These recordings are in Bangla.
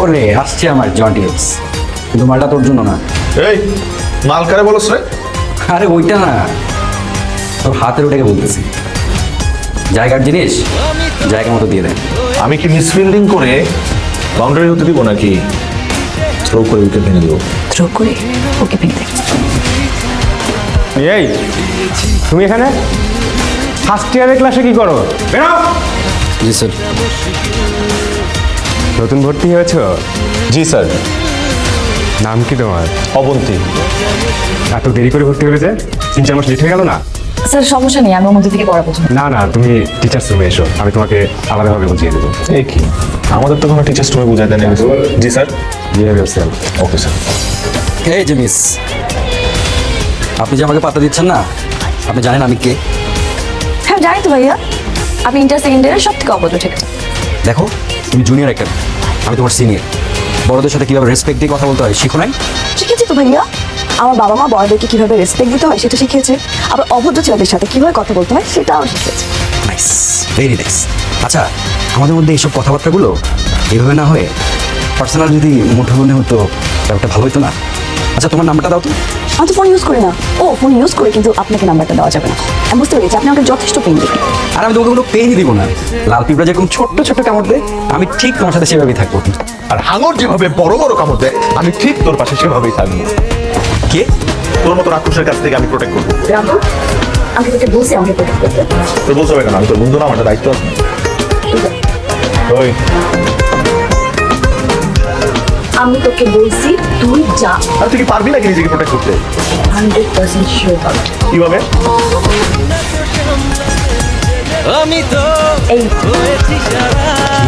ওরে আসছে আমার জন্টিক্স, কিন্তু মালটা তোর জন্য না। এই মাল কারে বলছ রে? আরে ওইটা না, তোর হাতের ওটাকে বলতেছি। জায়গার জিনিস জায়গা মতো দিয়ে দেয়। আমি কি মিসফিল্ডিং করে বাউন্ডারি হতে দিব নাকি থ্রো করে উইকেট ভেঙে দেবো? থ্রো করে ওকে ভেঙে দে। এই তুমি এখানে ফার্স্ট ইয়ারের ক্লাসে কি করো? বেরো। জি স্যার। নতুন ভর্তি হয়েছো? জি স্যার। নাম কি তোমার? অবন্তী। এত দেরি করে ভর্তি হলে যে 3-4 মাস লেট হয়ে গেল না? স্যার সমস্যা নেই, আমি ওর মধ্যে থেকে পড়াবো। না না, তুমি টিচার্স রুমে এসো, আমি তোমাকে আলাদাভাবে বুঝিয়ে দেবো। এই কি আমাদের তো কোনো টিচার্স তুমি বুঝাই দেন? জি sir. Behave yourself. Okay sir. এই যে মিস, আপনি যে আমাকে পাত্তা দিচ্ছেন না, আপনি জানেন আমি কে? হ্যাঁ জানি তো ভাইয়া, আপনি ইন্টার সেকেন্ড ইয়ারের সব থেকে অভদ্র। ঠিক আছে, দেখো তুমি জুনিয়র একটা, আমি তোমার সিনিয়র। বড়দের সাথে কিভাবে রেসপেক্ট দিয়ে কথা বলতে হয় শিখো নাই? শিখেছি তো ভাইয়া। আমার বাবা মা বড়দেরকে কিভাবে রেসপেক্ট দিতে হয় সেটা শিখিয়েছে, আবার অভদ্র ছেলেদের সাথে কিভাবে কথা বলতে হয় সেটাও শিখিয়েছে। Nice, very nice. আচ্ছা, আমাদের মধ্যে এইসব কথাবার্তাগুলো এইভাবে না হয়ে পার্সোনাল যদি মুঠোফোনে হতো ব্যাপারটা ভালো হতো না? আচ্ছা, তোমার নাম্বারটা দাও তো। আমি তো ফোন ইউজ করি না। ও ফোন ইউজ করি, কিন্তু আপনাকে নাম্বারটা দেওয়া যাবে না। আমি বুঝতে পেরেছি আপনি আমাকে যথেষ্ট পেন দিবেন। আর আমি তোমাকে কোনো পেনই দিব না। লাল পিঁপড়া যেরকম ছোট্ট ছোট্ট কামড় দেয়, আমি ঠিক তোমার সাথে সেভাবেই থাকবো। আর হাঙর যেভাবে বড় বড় কামড় দেয়, আমি ঠিক তোর পাশে সেভাবেই থাকবো। কে? তোর মতো রাক্ষসের কাছ থেকে আমি প্রোটেক্ট করবো। আমি তোকে বলছি আমাকে প্রোটেক্ট করতে। তোর বলতে হবে কেন? আমি তোর বন্ধু না, আমার একটা দায়িত্ব আছে। ওই আমি তোকে বলছি তুই যা। আর তুই কি পারবি নাকি নিজেকে প্রোটেক্ট করতে? 100% শিওর পাবি। কিভাবে? এই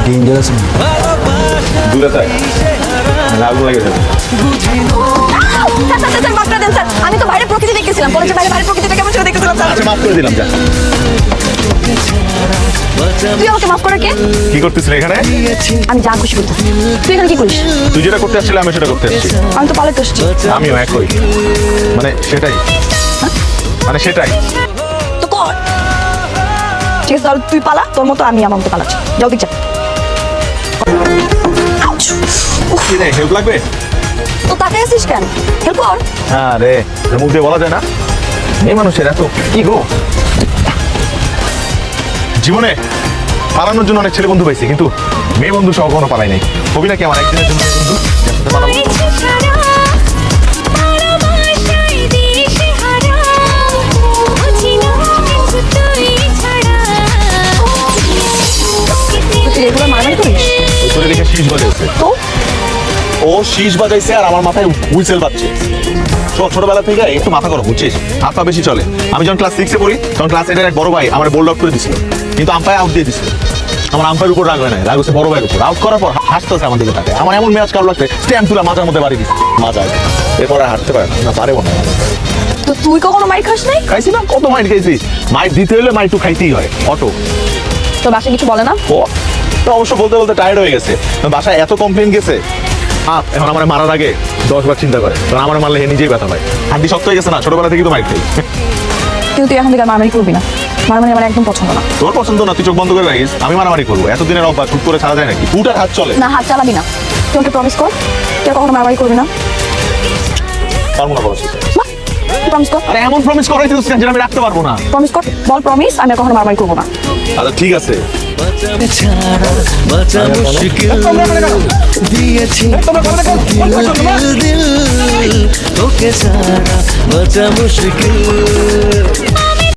ডেঞ্জারাস। দূরে থাক, আগুন লাগে যাবে। স্যার মাফ করে দেন স্যার, আমি তো বাইরে প্রকৃতি দেখতেছিলাম। কলেজের বাইরে প্রকৃতিটা কেমন ছিল দেখতেছিলাম স্যার। আচ্ছা মাফ করে দিলাম, যা। তুই আমাকে মাফ করে কে? কি করতেছিস এখানে? আমি যা খুশি করতেছি। তুই এখানে কি করিস? তুই যেটা করতে আসছিলি আমি সেটা করতে আসছি। আমি তো পালাতে আসছি। আমিও একই, মানে সেটাই, মানে সেটাই। তো কর। ঠিক আছে তাহলে তুই পালা, তোর মতো আমি আমার মতো পালাচ্ছি। যাও দিক যা। কি রে, হেল্প লাগবে? তো তাকে আসিস কেন? হেল্প কর। হ্যাঁ রে, মুখ দিয়ে বলা যায় না। এই মানুষের এত কি গো। জীবনে পালানোর জন্য অনেক ছেলে বন্ধু পাইছি, কিন্তু মেয়ে বন্ধু সহ কখনো পালাই নাই। কবি নাকি আমার একদিনের জন্য মেয়ে বন্ধু, যার সাথে পালাবো। তুই এগুলো মারামারি করিস? ওই তোরে দেখে শীষ বাজাইছে। তো ও শীষ বাজাইছে আর আমার মাথায় হুইসেল বাজছে। ছোটবেলা থেকে একটু মাথা গরম, বুঝছিস? হাত পা বেশি চলে। আমি যখন ক্লাস 6-এ পড়ি তখন ক্লাস 8-এর এক বড় ভাই আমার বোল্ড আউট করে দিছিল, কিন্তু আম্পায়ার আউট দিয়ে দিছিল। আমার আম্পায়ার উপর রাগ হয় নাই, রাগ হচ্ছে বড় ভাইয়ের উপর। আউট করার পর হাসতেছে আমার দিকে তাকে। আমার এমন মেয়াজ কারো লাগছে, স্ট্যাম্প তুলে মাথার মধ্যে বাড়ি দিচ্ছে। মাজা এরপর আর হাঁটতে পারে না, পারেও না। তো তুই কখনো মাইর খাস নাই? খাইছি না, কত মাইট খাইছি। মাইট দিতে হলে মাইট একটু খাইতেই হয়। অটো তোর বাসায় কিছু বলে না? ও তো অবশ্য বলতে বলতে টায়ার্ড হয়ে গেছে, বাসায় এত কমপ্লেন গেছে। এখন আমার মারার আগে 10 বার চিন্তা করে, কারণ আমার মারলে হে নিজেই ব্যথা পায়। হাড্ডি শক্ত হয়ে গেছে না, ছোটবেলা থেকেই তো মাইট খাই। কিন্তু তুই এখন থেকে মারামারি করবি না। মারামারি আমার একদম পছন্দ না। তোর পছন্দ না, তুই চোখ বন্ধ করে রাখিস। আমি মারামারি করবো? এতদিনের অভ্যাস হুট করে ছাড়া যায় নাকি? উটার হাত চলে না, হাত চালাবি না। তুই আমাকে প্রমিস কর তুই আর কখনো মারামারি করবি না। পারবো না বলো। প্রমিস কর। আরে এমন প্রমিস করাই দিচ্ছিস যেটা আমি রাখতে পারবো না। প্রমিস কর, বল প্রমিস, আমি আর কখনো মারামারি করবো না। আচ্ছা ঠিক আছে। বাঁচা মুশকিল দিয়েছি দিল তোকে ছাড়া বাঁচা মুশকিল।